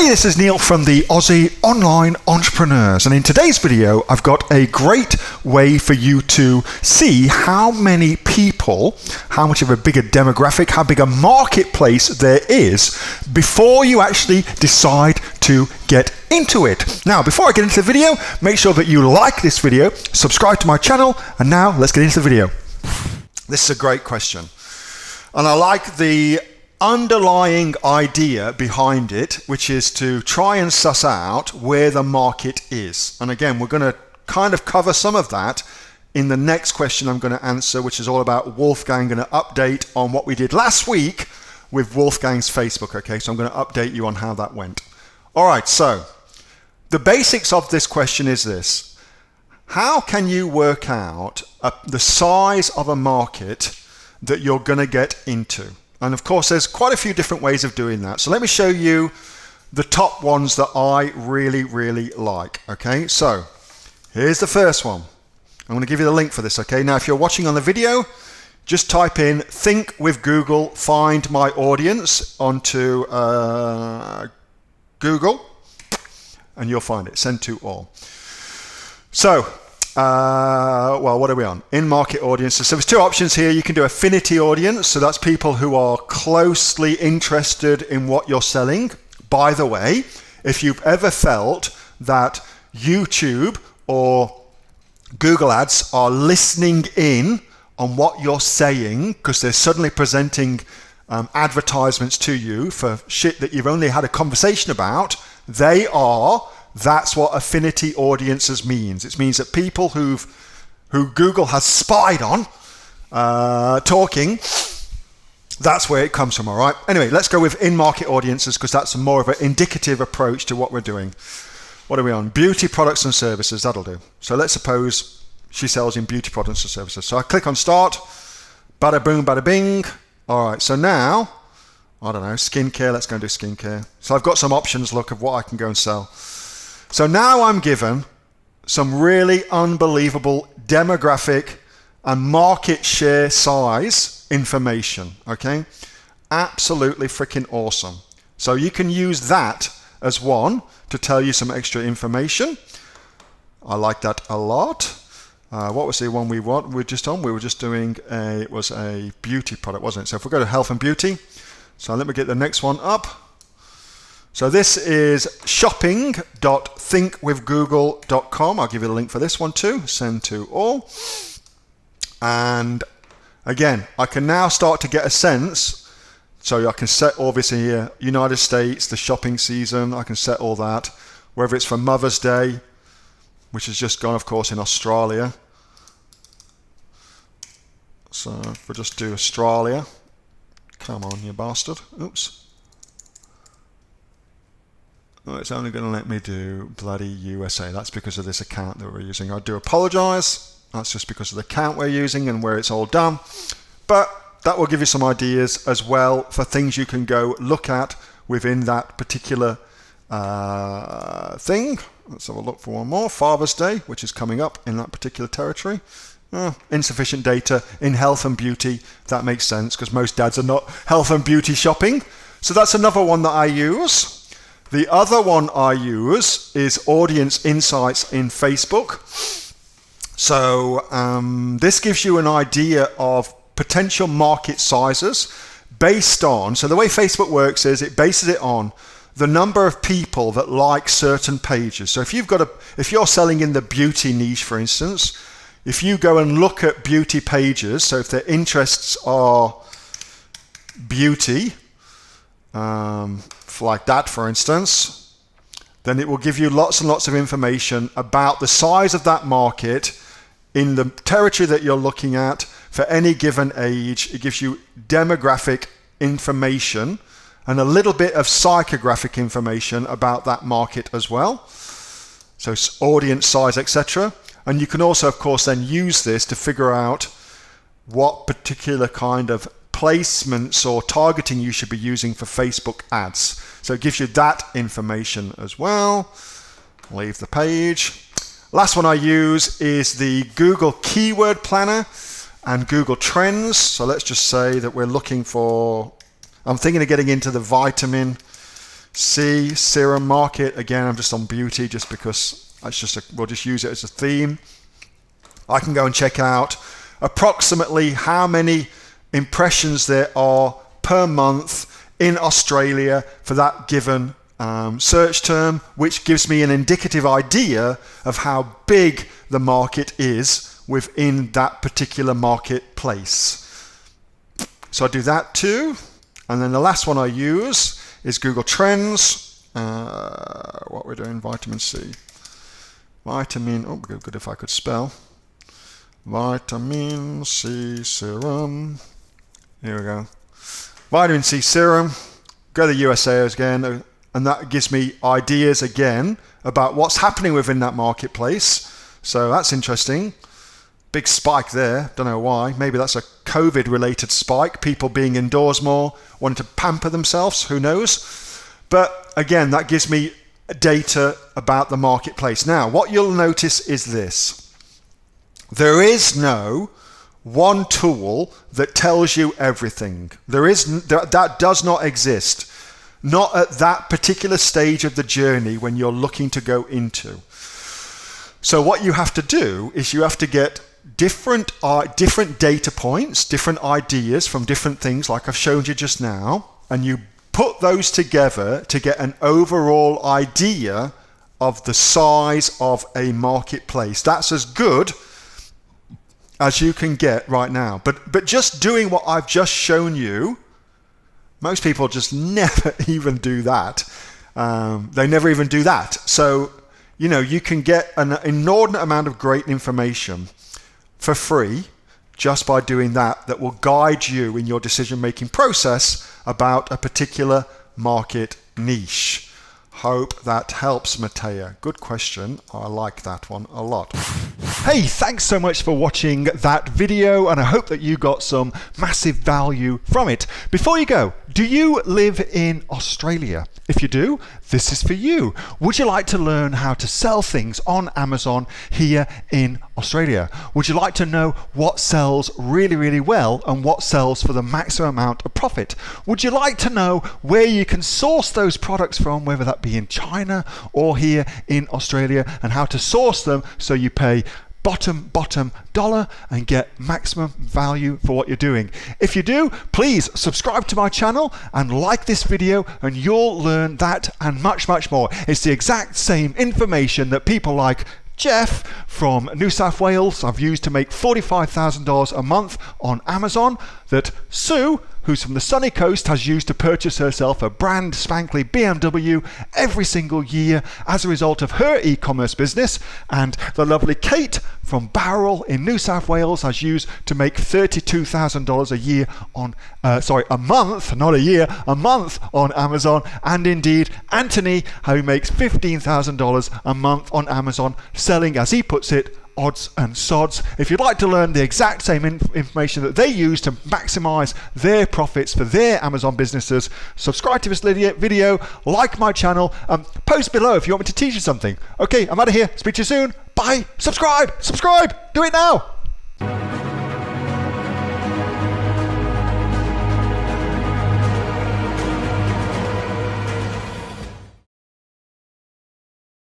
Hey, this is Neil from the Aussie Online Entrepreneurs, and in today's video I've got a great way for you to see how many people, how much of a bigger demographic, how big a marketplace there is before you actually decide to get into it. Now, before I get into the video, make sure that you like this video, subscribe to my channel, and now let's get into the video. This is a great question, and I like the underlying idea behind it, which is to try and suss out where the market is. And again, we're going to kind of cover some of that in the next question I'm going to answer, which is all about Wolfgang and an update on what we did last week with Wolfgang's Facebook. Okay, so I'm going to update you on how that went. All right, so the basics of this question is this: how can you work out the size of a market that you're going to get into? And of course, there's quite a few different ways of doing that. So let me show you the top ones that I really like. Okay, so here's the first one. I'm going to give you the link for this. Okay, now if you're watching on the video, just type in "Think with Google, find my audience" onto Google, and you'll find it. Send to all. So, well, what are we on? In-market audiences. So there's two options here. You can do affinity audience. So that's people who are closely interested in what you're selling. By the way, if you've ever felt that YouTube or Google Ads are listening in on what you're saying because they're suddenly presenting advertisements to you for shit that you've only had a conversation about, that's what affinity audiences means. It means that people who Google has spied on talking, that's where it comes from, all right? Anyway, let's go with in-market audiences because that's more of an indicative approach to what we're doing. What are we on? Beauty products and services, that'll do. So let's suppose she sells in beauty products and services. So I click on start, bada boom, bada bing. All right, so now, I don't know, skincare, let's go and do skincare. So I've got some options, look, of what I can go and sell. So now I'm given some really unbelievable demographic and market share size information, okay? Absolutely freaking awesome. So you can use that as one to tell you some extra information. I like that a lot. What was the one we were just on? We were just doing it was a beauty product, wasn't it? So if we go to health and beauty, so let me get the next one up. So this is shopping.thinkwithgoogle.com. I'll give you the link for this one too. Send to all. And again, I can now start to get a sense. So I can set obviously here, United States, the shopping season. I can set all that. Whether it's for Mother's Day, which has just gone, of course, in Australia. So if we just do Australia. Come on, you bastard. Oops. Oh, it's only going to let me do bloody USA. That's because of this account that we're using. I do apologize. That's just because of the account we're using and where it's all done. But that will give you some ideas as well for things you can go look at within that particular thing. Let's have a look for one more. Father's Day, which is coming up in that particular territory. Insufficient data in health and beauty. That makes sense because most dads are not health and beauty shopping. So that's another one that I use. The other one I use is Audience Insights in Facebook. So this gives you an idea of potential market sizes based on, so the way Facebook works is it bases it on the number of people that like certain pages. So if you're selling in the beauty niche, for instance, if you go and look at beauty pages, so if their interests are beauty, like that, for instance, then it will give you lots and lots of information about the size of that market in the territory that you're looking at for any given age. It gives you demographic information and a little bit of psychographic information about that market as well. So audience size, etc. And you can also, of course, then use this to figure out what particular kind of placements or targeting you should be using for Facebook ads. So it gives you that information as well. Leave the page. Last one I use is the Google Keyword Planner and Google Trends. So let's just say that we're looking for, I'm thinking of getting into the vitamin C, serum market. Again, I'm just on beauty just because we'll just use it as a theme. I can go and check out approximately how many impressions there are per month in Australia for that given search term, which gives me an indicative idea of how big the market is within that particular marketplace. So I do that too. And then the last one I use is Google Trends. What we're doing, vitamin C. Good if I could spell. Vitamin C serum. Here we go. Vitamin C serum. Go to the USA again, and that gives me ideas again about what's happening within that marketplace. So that's interesting. Big spike there. Don't know why. Maybe that's a COVID-related spike. People being indoors more, wanting to pamper themselves. Who knows? But again, that gives me data about the marketplace. Now, what you'll notice is this. There is no one tool that tells you everything. That does not exist. Not at that particular stage of the journey when you're looking to go into. So what you have to do is you have to get different data points, different ideas from different things like I've shown you just now, and you put those together to get an overall idea of the size of a marketplace. That's as good as you can get right now. But just doing what I've just shown you, most people just never even do that. They never even do that. So, you can get an inordinate amount of great information for free just by doing that will guide you in your decision-making process about a particular market niche. Hope that helps, Matea. Good question. I like that one a lot. Hey, thanks so much for watching that video, and I hope that you got some massive value from it. Before you go, do you live in Australia? If you do, this is for you. Would you like to learn how to sell things on Amazon here in Australia? Would you like to know what sells really, really well and what sells for the maximum amount of profit? Would you like to know where you can source those products from, whether that be in China or here in Australia, and how to source them so you pay bottom dollar and get maximum value for what you're doing? If you do, please subscribe to my channel and like this video, and you'll learn that and much more. It's the exact same information that people like Jeff from New South Wales I've used to make $45,000 a month on Amazon, that Sue, who's from the sunny coast, has used to purchase herself a brand spankly BMW every single year as a result of her e-commerce business, and the lovely Kate from Bowral in New South Wales has used to make $32,000 a year on, a month, not a year, a month on Amazon, and indeed Anthony, who makes $15,000 a month on Amazon, selling, as he puts it, odds and sods. If you'd like to learn the exact same information that they use to maximize their profits for their Amazon businesses, subscribe to this video, like my channel, post below if you want me to teach you something. Okay, I'm out of here. Speak to you soon. Bye. Subscribe. Do it now.